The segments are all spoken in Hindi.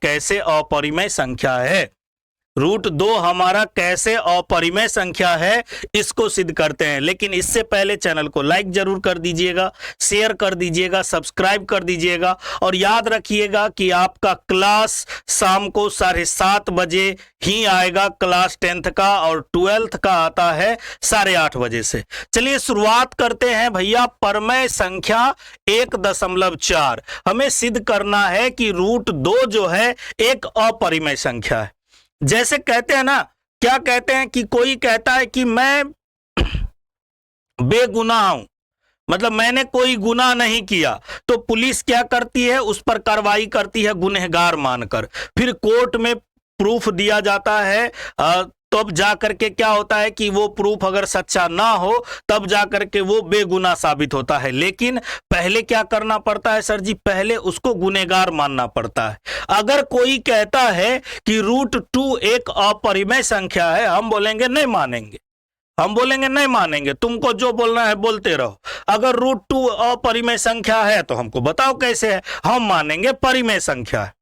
कैसे अपरिमेय संख्या है। रूट 2 हमारा कैसे अपरिमेय संख्या है इसको सिद्ध करते हैं। लेकिन इससे पहले चैनल को लाइक जरूर कर दीजिएगा, शेयर कर दीजिएगा, सब्सक्राइब कर दीजिएगा और याद रखिएगा कि आपका क्लास शाम को 7:30 बजे ही आएगा। क्लास 10th का और 12th का आता है 8:30 बजे से। चलिए शुरुआत करते हैं भैया। परमेय संख्या 1.4 हमें सिद्ध करना है कि रूट 2 जो है एक अपरिमेय संख्या है। जैसे कहते हैं ना, क्या कहते हैं कि कोई कहता है कि मैं बेगुनाह हूं, मतलब मैंने कोई गुनाह नहीं किया, तो पुलिस क्या करती है, उस पर कार्रवाई करती है गुनहगार मानकर। फिर कोर्ट में प्रूफ दिया जाता है, तब जा करके क्या होता है कि वो प्रूफ अगर सच्चा ना हो तब जा करके वो बेगुनाह साबित होता है। लेकिन पहले क्या करना पड़ता है सर जी, पहले उसको गुनहगार मानना पड़ता है। अगर कोई कहता है कि रूट 2 एक अपरिमेय संख्या है, हम बोलेंगे नहीं मानेंगे, हम बोलेंगे नहीं मानेंगे, तुमको जो बोलना है बोलते रहो। अगर रूट 2 अपरिमेय संख्या है तो हमको बताओ कैसे है, हम मानेंगे परिमेय संख्या है।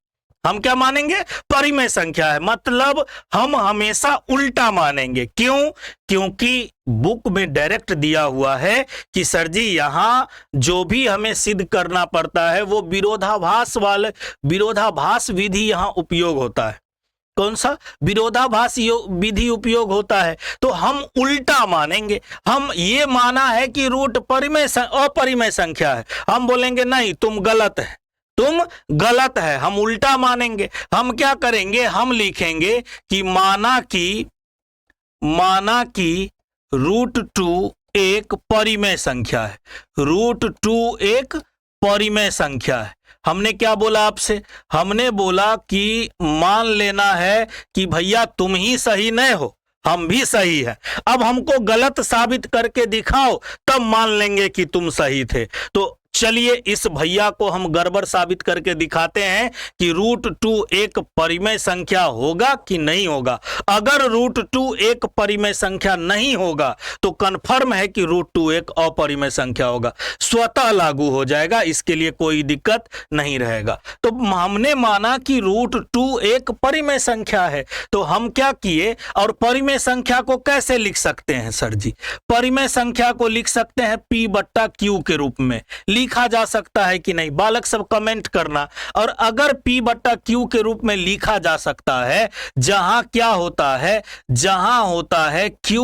हम क्या मानेंगे, परिमेय संख्या है। मतलब हम हमेशा उल्टा मानेंगे। क्यों? क्योंकि बुक में डायरेक्ट दिया हुआ है कि सर जी यहाँ जो भी हमें सिद्ध करना पड़ता है वो विरोधाभास विधि यहाँ उपयोग होता है। कौन सा विरोधाभास विधि उपयोग होता है? तो हम उल्टा मानेंगे। हम ये माना है कि रूट अपरिमेय संख्या है, हम बोलेंगे नहीं तुम गलत है, तुम गलत है, हम उल्टा मानेंगे। हम क्या करेंगे, हम लिखेंगे कि माना कि रूट 2 एक परिमेय संख्या है। रूट 2 एक परिमेय संख्या है। हमने क्या बोला आपसे, हमने बोला कि मान लेना है कि भैया तुम ही सही नहीं हो, हम भी सही है। अब हमको गलत साबित करके दिखाओ, तब मान लेंगे कि तुम सही थे। तो चलिए इस भैया को हम गड़बड़ साबित करके दिखाते हैं कि रूट 2 एक परिमेय संख्या होगा कि नहीं होगा। अगर रूट 2 एक परिमेय संख्या नहीं होगा तो कंफर्म है कि रूट 2 एक अपरिमेय संख्या होगा, स्वतः लागू हो जाएगा, इसके लिए कोई दिक्कत नहीं रहेगा। तो हमने माना कि रूट 2 एक परिमेय संख्या है, तो हम क्या किए, और परिमेय संख्या को कैसे लिख सकते हैं सर जी? परिमेय संख्या को लिख सकते हैं P/Q के रूप में। लिखा जा सकता है कि नहीं, बालक सब कमेंट करना। और अगर P/Q के रूप में लिखा जा सकता है, जहां क्या होता है, जहां होता है Q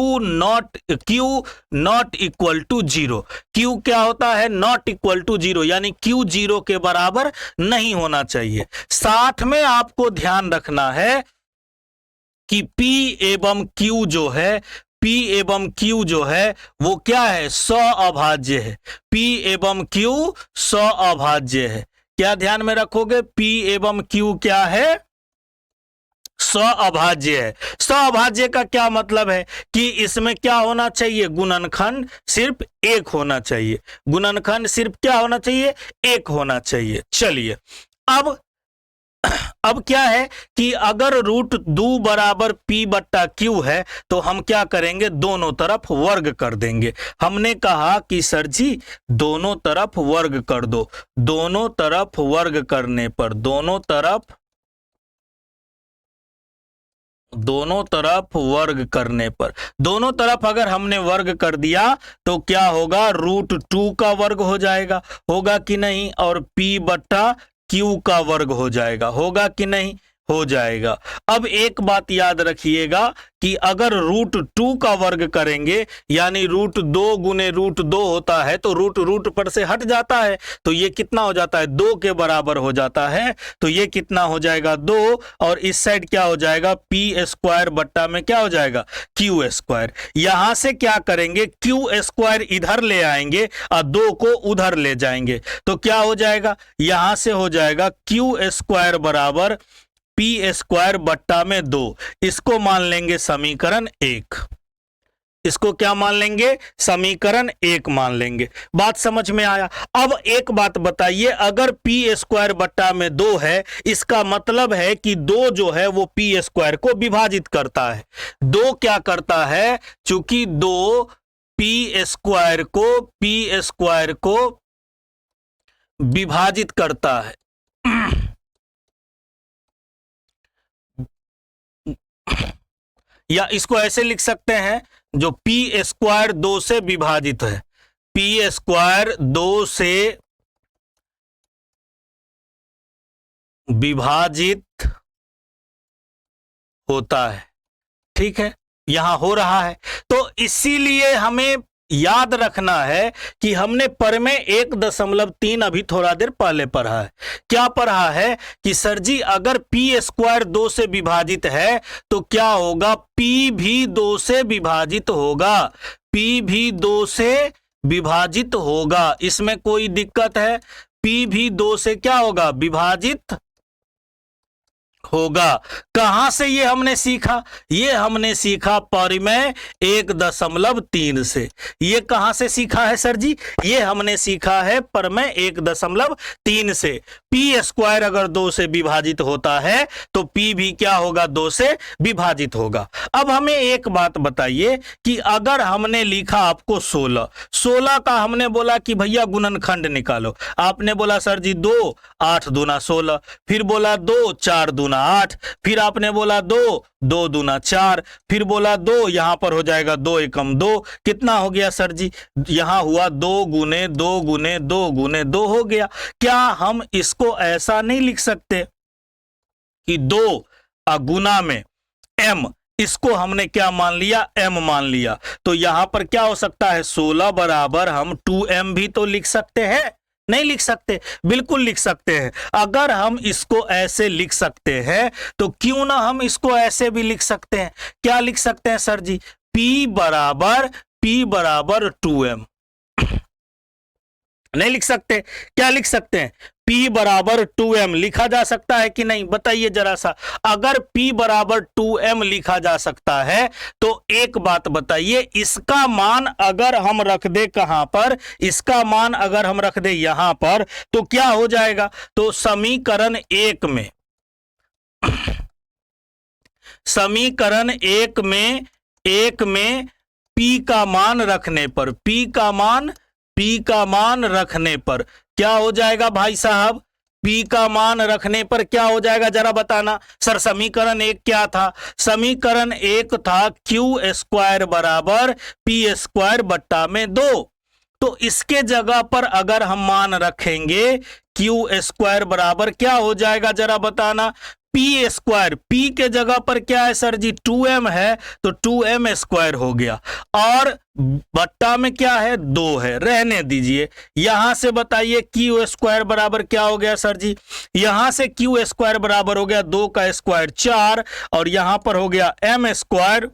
not equal to 0। Q क्या होता है, नॉट इक्वल टू 0, यानी Q 0 के बराबर नहीं होना चाहिए। साथ में आपको ध्यान रखना है कि P एवं Q जो है, P एवं Q जो है वो क्या है, सअभाज्य है। P एवं Q सअभाज्य है। क्या ध्यान में रखोगे, P एवं Q क्या है, सअभाज्य है। सअभाज्य का क्या मतलब है कि इसमें क्या होना चाहिए, गुणनखंड सिर्फ एक होना चाहिए। गुणनखंड सिर्फ क्या होना चाहिए, एक होना चाहिए। चलिए अब क्या है कि अगर रूट 2 बराबर P/Q है तो हम क्या करेंगे, दोनों तरफ वर्ग कर देंगे। हमने कहा कि सर जी दोनों तरफ वर्ग कर दो। दोनों तरफ वर्ग करने पर दोनों तरफ अगर हमने वर्ग कर दिया तो क्या होगा, रूट 2 का वर्ग हो जाएगा, होगा कि नहीं, और P/Q का वर्ग हो जाएगा, होगा कि नहीं, हो जाएगा। अब एक बात याद रखिएगा कि अगर रूट 2 का वर्ग करेंगे, यानी रूट 2 गुने रूट 2 होता है, तो रूट पर से हट जाता है, तो ये कितना हो जाता है, 2 के बराबर हो जाता है। तो ये कितना हो जाएगा, 2, और इस साइड क्या हो जाएगा, P² बट्टा में क्या हो जाएगा, Q²। यहां से क्या करेंगे, Q² इधर ले आएंगे और 2 को उधर ले जाएंगे, तो क्या हो जाएगा, यहां से हो जाएगा Q² बराबर P² बट्टा में 2। इसको मान लेंगे समीकरण 1। इसको क्या मान लेंगे, समीकरण 1 मान लेंगे। बात समझ में आया? अब एक बात बताइए, अगर P² बट्टा में 2 है, इसका मतलब है कि 2 जो है वो P² को विभाजित करता है। 2 क्या करता है, चूंकि 2 P² को विभाजित करता है। या इसको ऐसे लिख सकते हैं, जो पी स्क्वायर 2 से विभाजित है, पी स्क्वायर 2 से विभाजित होता है, ठीक है, यहां हो रहा है। तो इसीलिए हमें याद रखना है कि हमने पर में 1.3 अभी थोड़ा देर पहले पढ़ा है। क्या पढ़ा है कि सर जी अगर पी स्क्वायर 2 से विभाजित है तो क्या होगा, पी भी 2 से विभाजित होगा, पी भी 2 से विभाजित होगा। इसमें कोई दिक्कत है? पी भी 2 से क्या होगा, विभाजित होगा। कहां से ये हमने सीखा? ये हमने सीखा परिमेय 1.3 से। ये कहां से सीखा है सर जी? ये हमने सीखा है परिमेय 1.3 से। पी स्क्वायर अगर 2 से विभाजित होता है तो पी भी क्या होगा, 2 से विभाजित होगा। अब हमें एक बात बताइए कि अगर हमने लिखा आपको 16 का हमने बोला कि भैया गुणनखंड निकालो, आपने बोला सर जी 2 8 दूना 16, फिर बोला 2 4 दूना 8, फिर आपने बोला 2 2 दूना 4, फिर बोला 2, यहां पर हो जाएगा 2 एकम 2, कितना हो गया सर जी? यहां हुआ 2 गुने 2 गुने 2 गुने 2 हो गया। क्या हम इसको ऐसा नहीं लिख सकते कि 2 गुना में m, इसको हमने क्या मान लिया, m मान लिया। तो यहां पर क्या हो सकता है, 16 बराबर हम 2m भी तो लिख सकते हैं, नहीं लिख सकते? बिल्कुल लिख सकते हैं। अगर हम इसको ऐसे लिख सकते हैं तो क्यों ना हम इसको ऐसे भी लिख सकते हैं। क्या लिख सकते हैं सर जी? P बराबर 2m। नहीं लिख सकते? क्या लिख सकते हैं? P बराबर 2m लिखा जा सकता है कि नहीं, बताइए जरा सा। अगर P बराबर 2m लिखा जा सकता है तो एक बात बताइए, इसका मान अगर हम रख दे कहां पर, इसका मान अगर हम रख दे यहां पर तो क्या हो जाएगा? तो समीकरण 1 में P का मान रखने पर, P का मान रखने पर क्या हो जाएगा भाई साहब? P का मान रखने पर क्या हो जाएगा, जरा बताना। सर समीकरण 1 क्या था? समीकरण 1 था Q स्क्वायर बराबर P स्क्वायर बट्टा में 2। तो इसके जगह पर अगर हम मान रखेंगे Q स्क्वायर बराबर क्या हो जाएगा, जरा बताना। पी स्क्वायर, पी के जगह पर क्या है सर जी, 2m है, तो 2m स्क्वायर हो गया, और बट्टा में क्या है, 2 है, रहने दीजिए। यहां से बताइए Q स्क्वायर बराबर क्या हो गया सर जी? यहां से Q स्क्वायर बराबर हो गया 2 का स्क्वायर 4, और यहां पर हो गया m स्क्वायर,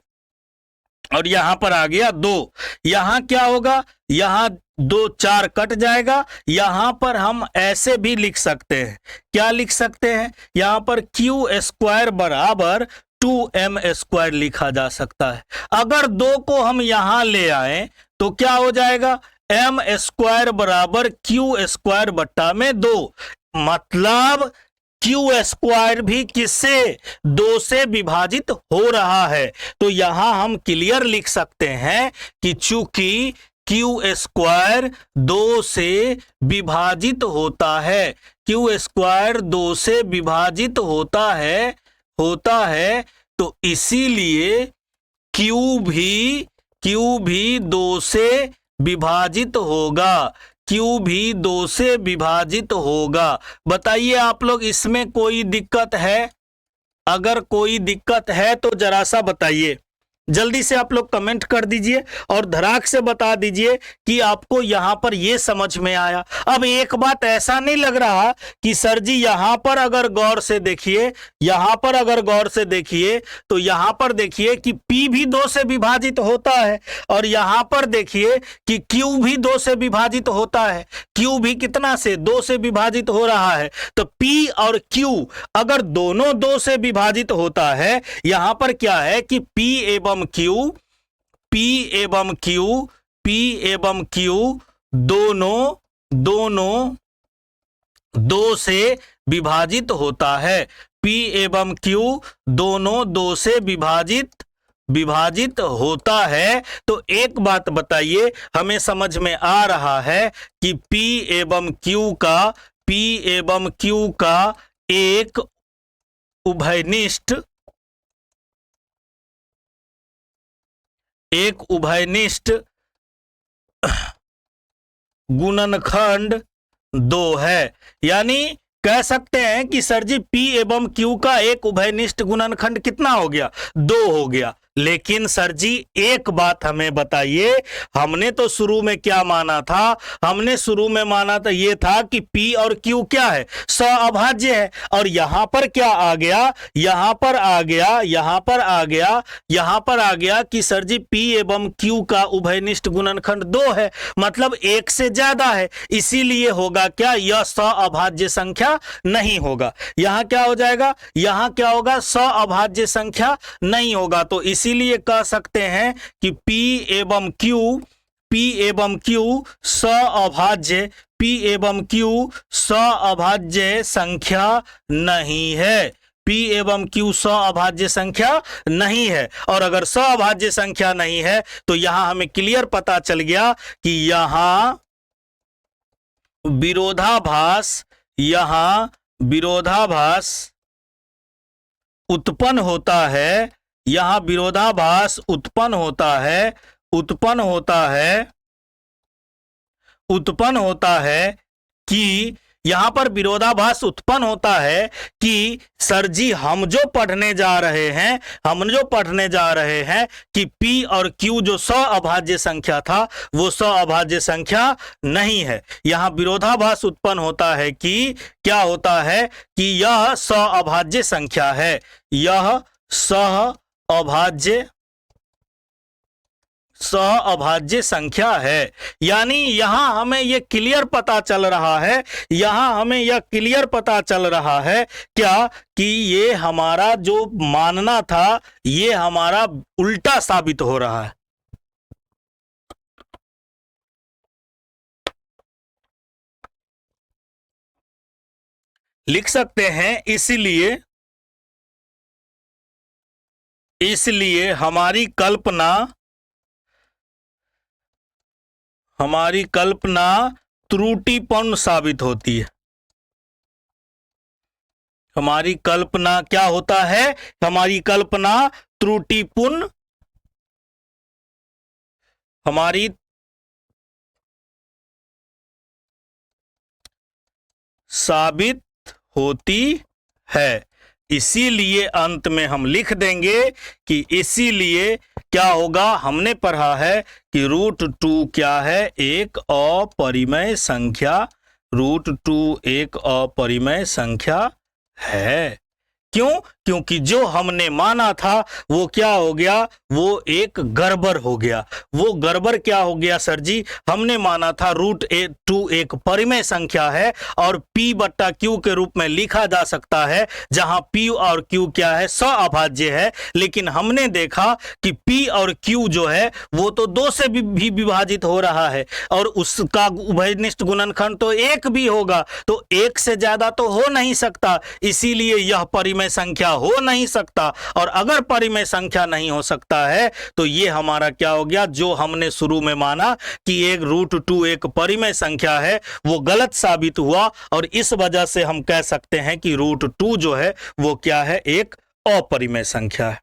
और यहां पर आ गया 2। यहां क्या होगा, यहां 2 4 कट जाएगा। यहां पर हम ऐसे भी लिख सकते हैं, क्या लिख सकते हैं? यहां पर Q स्क्वायर बराबर 2m स्क्वायर लिखा जा सकता है। अगर 2 को हम यहां ले आए तो क्या हो जाएगा, m स्क्वायर बराबर Q स्क्वायर बट्टा में 2। मतलब Q स्क्वायर भी किससे, 2 से विभाजित हो रहा है। तो यहां हम क्लियर लिख सकते हैं कि चूंकि Q स्क्वायर 2 से विभाजित होता है, Q स्क्वायर 2 से विभाजित होता है, तो इसीलिए Q भी 2 से विभाजित होगा, Q भी 2 से विभाजित होगा। बताइए आप लोग, इसमें कोई दिक्कत है? अगर कोई दिक्कत है तो जरा सा बताइए, जल्दी से आप लोग कमेंट कर दीजिए और धड़ाक से बता दीजिए कि आपको यहां पर यह समझ में आया। अब एक बात ऐसा नहीं लग रहा कि सर जी यहां पर अगर गौर से देखिए, यहां पर अगर गौर से देखिए तो यहां पर देखिए कि P भी 2 से विभाजित होता है, और यहां पर देखिए कि Q भी 2 से विभाजित होता है। Q भी कितना से, 2 से विभाजित हो रहा है। तो P और Q अगर दोनों 2 से विभाजित होता है, यहां पर क्या है कि P एवं Q दोनों 2 से विभाजित होता है। P एवं Q दोनों 2 से विभाजित होता है। तो एक बात बताइए, हमें समझ में आ रहा है कि P एवं Q का एक उभयनिष्ठ एक उभयनिष्ठ गुणनखंड 2 है। यानी कह सकते हैं कि सर जी P एवं Q का एक उभयनिष्ठ गुणनखंड कितना हो गया? 2 हो गया। लेकिन सर जी एक बात हमें बताइए, हमने तो शुरू में क्या माना था? हमने शुरू में माना था ये था कि P और Q क्या है? सअभाज्य है। और यहां पर क्या आ गया? यहां पर आ गया, यहां पर आ गया, यहां पर आ गया कि सर जी P एवं Q का उभयनिष्ठ गुणनखंड 2 है, मतलब एक से ज्यादा है। इसीलिए होगा क्या? यह सअभाज्य संख्या नहीं होगा। यहां क्या हो जाएगा? यहां क्या होगा? सअभाज्य संख्या नहीं होगा। तो इसीलिए कह सकते हैं कि P एवं Q सअभाज्य, P एवं Q सअभाज्य संख्या नहीं है। P एवं Q सअभाज्य संख्या नहीं है। और अगर सअभाज्य संख्या नहीं है तो यहां हमें क्लियर पता चल गया कि यहां विरोधाभास उत्पन्न होता है। यहां विरोधाभास उत्पन्न होता है कि यहां पर विरोधाभास उत्पन्न होता है कि सर जी हम जो पढ़ने जा रहे हैं कि P और Q जो सअभाज्य संख्या था वो सअभाज्य संख्या नहीं है। यहां विरोधाभास उत्पन्न होता है कि क्या होता है कि यह सअभाज्य संख्या है, यह सअभाज्य संख्या है। यानी यहां हमें यह क्लियर पता चल रहा है, क्या कि ये हमारा जो मानना था ये हमारा उल्टा साबित हो रहा है। लिख सकते हैं इसलिए हमारी कल्पना त्रुटिपूर्ण साबित होती है। हमारी कल्पना क्या होता है? हमारी कल्पना त्रुटिपूर्ण साबित होती है। इसीलिए अंत में हम लिख देंगे कि इसीलिए क्या होगा? हमने पढ़ा है कि √2 क्या है? एक अपरिमेय संख्या। √2 एक अपरिमेय संख्या है। क्यों? क्योंकि जो हमने माना था वो क्या हो गया? वो एक गड़बड़ हो गया। वो गड़बड़ क्या हो गया सर जी? हमने माना था √2 एक परिमेय संख्या है और P/Q के रूप में लिखा जा सकता है, जहां P और Q क्या है? सअभाज्य है। लेकिन हमने देखा कि P और Q जो है वो तो 2 से भी विभाजित हो रहा है और उसका उभयनिष्ठ गुणनखंड तो 1 भी होगा, तो 1 से ज्यादा तो हो नहीं सकता। इसीलिए यह परिमेय संख्या हो नहीं सकता। और अगर परिमेय संख्या नहीं हो सकता है तो ये हमारा क्या हो गया? जो हमने शुरू में माना कि एक √2 एक परिमेय संख्या है वो गलत साबित हुआ और इस वजह से हम कह सकते हैं कि √2 जो है वो क्या है? एक अपरिमेय संख्या है।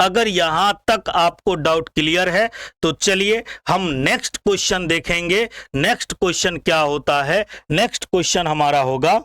अगर यहां तक आपको डाउट क्लियर है तो चलिए हम नेक्स्ट क्वेश्चन देखेंगे। नेक्स्ट क्वेश्चन क्या होता है? नेक्स्ट क्वेश्चन हमारा होगा